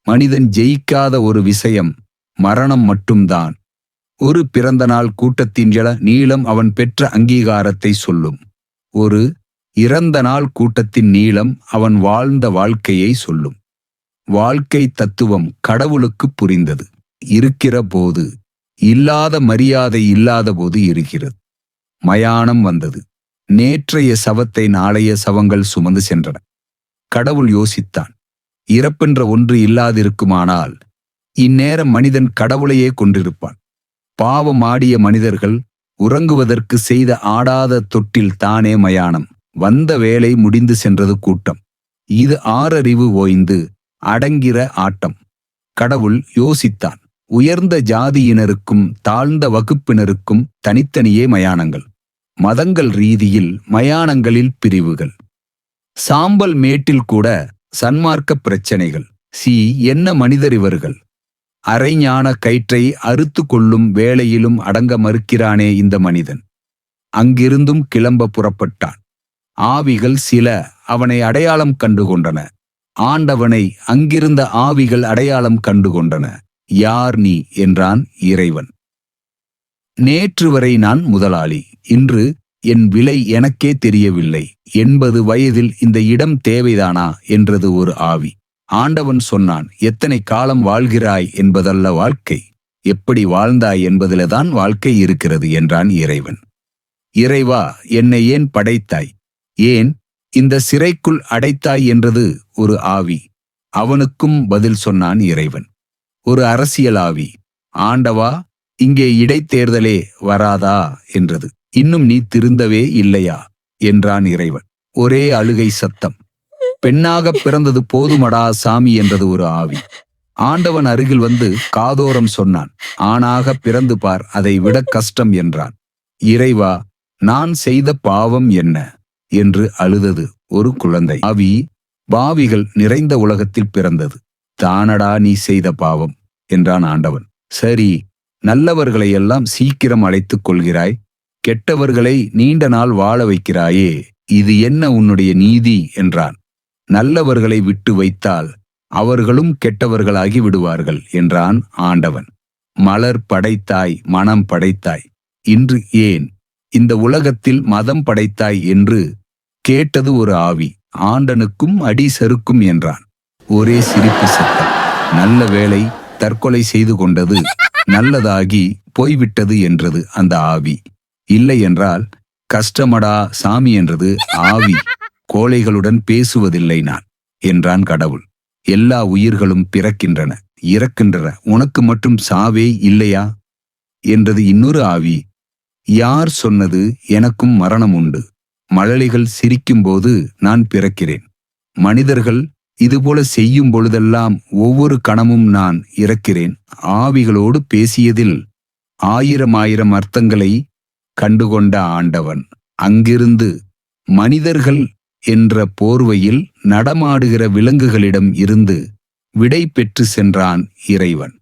மனிதன் ஜெயிக்காத ஒரு விஷயம் மரணம் மட்டும்தான். ஒரு பிறந்த நாள் கூட்டத்தின் நீளம் அவன் பெற்ற அங்கீகாரத்தை சொல்லும். ஒரு இறந்த நாள் கூட்டத்தின் நீளம் அவன் வாழ்ந்த வாழ்க்கையை சொல்லும். வாழ்க்கை தத்துவம் கடவுளுக்கு புரிந்தது. இருக்கிற போது இல்லாத மரியாதை இல்லாத போது இருக்கிறது. மயானம் வந்தது. நேற்றைய சவத்தை நாளைய சவங்கள் சுமந்து சென்றன. கடவுள் யோசித்தான், இறப்பென்ற ஒன்று இல்லாதிருக்குமானால் இந்நேரம் மனிதன் கடவுளையே கொண்டிருப்பான். பாவம் ஆடிய மனிதர்கள் உறங்குவதற்கு செய்த ஆடாத தொட்டில் தானே மயானம். வந்த வேலை முடிந்து சென்றது கூட்டம். இது ஆறறிவு ஓய்ந்து அடங்கிற ஆட்டம். கடவுள் யோசித்தான், உயர்ந்த ஜாதியினருக்கும் தாழ்ந்த வகுப்பினருக்கும் தனித்தனியே மயானங்கள். மதங்கள் ரீதியில் மயானங்களில் பிரிவுகள். சாம்பல் மேட்டில் கூட சன்மார்க்க பிரச்சனைகள். என்ன மனிதர் இவர்கள்! அரைஞான கயிற்றை அறுத்து கொள்ளும் வேளையிலும் அடங்க மறுக்கிறானே இந்த மனிதன். அங்கிருந்தும் கிளம்ப புறப்பட்டான். ஆவிகள் சில அவனை அடையாளம் கண்டுகொண்டன. ஆண்டவனை அங்கிருந்த ஆவிகள் அடையாளம் கண்டுகொண்டன. யார் நீ என்றான் இறைவன். நேற்று வரை நான் முதலாளி, இன்று என் விலை எனக்கே தெரியவில்லை. 80 வயதில் இந்த இடம் தேவைதானா என்றது ஒரு ஆவி. ஆண்டவன் சொன்னான், எத்தனை காலம் வாழ்கிறாய் என்பதல்ல வாழ்க்கை, எப்படி வாழ்ந்தாய் என்பதில்தான் வாழ்க்கை இருக்கிறது என்றான் இறைவன். இறைவா, என்னை ஏன் படைத்தாய்? ஏன் இந்த சிறைக்குள் அடைத்தாய் என்றது ஒரு ஆவி. அவனுக்கும் பதில் சொன்னான் இறைவன். ஒரு அரசியல் ஆவி, ஆண்டவா, இங்கே இடைத்தேர்தலே வராதா என்றது. இன்னும் நீ திருந்தவே இல்லையா என்றான் இறைவன். ஒரே அழுகை சத்தம். பெண்ணாக பிறந்தது போதுமடா சாமி என்றது ஒரு ஆவி. ஆண்டவன் அருகில் வந்து காதோரம் சொன்னான், ஆணாக பிறந்து பார், அதை விட கஷ்டம் என்றான். இறைவா, நான் செய்த பாவம் என்ன என்று அழுதது ஒரு குழந்தை. ஆவி, பாவிகள் நிறைந்த உலகத்தில் பிறந்தது. தானடா நீ செய்த பாவம் என்றான் ஆண்டவன். சரி, நல்லவர்களை எல்லாம் சீக்கிரம் அழைத்துக் கொள்கிறாய், கெட்டவர்களை நீண்ட நாள் வாழ வைக்கிறாயே, இது என்ன உன்னுடைய நீதி என்றான். நல்லவர்களை விட்டு வைத்தால் அவர்களும் கெட்டவர்களாகி விடுவார்கள் என்றான் ஆண்டவன். மலர் படைத்தாய், மனம் படைத்தாய், இன்று ஏன் இந்த உலகத்தில் மதம் படைத்தாய் என்று கேட்டது ஒரு ஆவி. ஆண்டனுக்கும் அடி சறுக்கும் என்றான். ஒரே சிரிப்பு சத்தம். நல்ல வேளை, தற்கொலை செய்து கொண்டது நல்லதாகி போய்விட்டது என்றது அந்த ஆவி. இல்லை என்றால் கஷ்டமடா சாமி என்றது ஆவி. கோழைகளுடன் பேசுவதில்லை நான் என்றான் கடவுள். எல்லா உயிர்களும் பிறக்கின்றன, இறக்கின்றன, உனக்கு மட்டும் சாவே இல்லையா என்றது இன்னொரு ஆவி. யார் சொன்னது எனக்கும் மரணம் உண்டு? மழலைகள் சிரிக்கும்போது நான் பிறக்கிறேன். மனிதர்கள் இதுபோல செய்யும் பொழுதெல்லாம் ஒவ்வொரு கணமும் நான் இறக்கிறேன். ஆவிகளோடு பேசியதில் 1000 அர்த்தங்களை கண்டுகொண்ட ஆண்டவன் அங்கிருந்து மனிதர்கள் என்ற போர்வையில் நடமாடுகிற விலங்குகளிடம் இருந்து விடை பெற்று சென்றான் இறைவன்.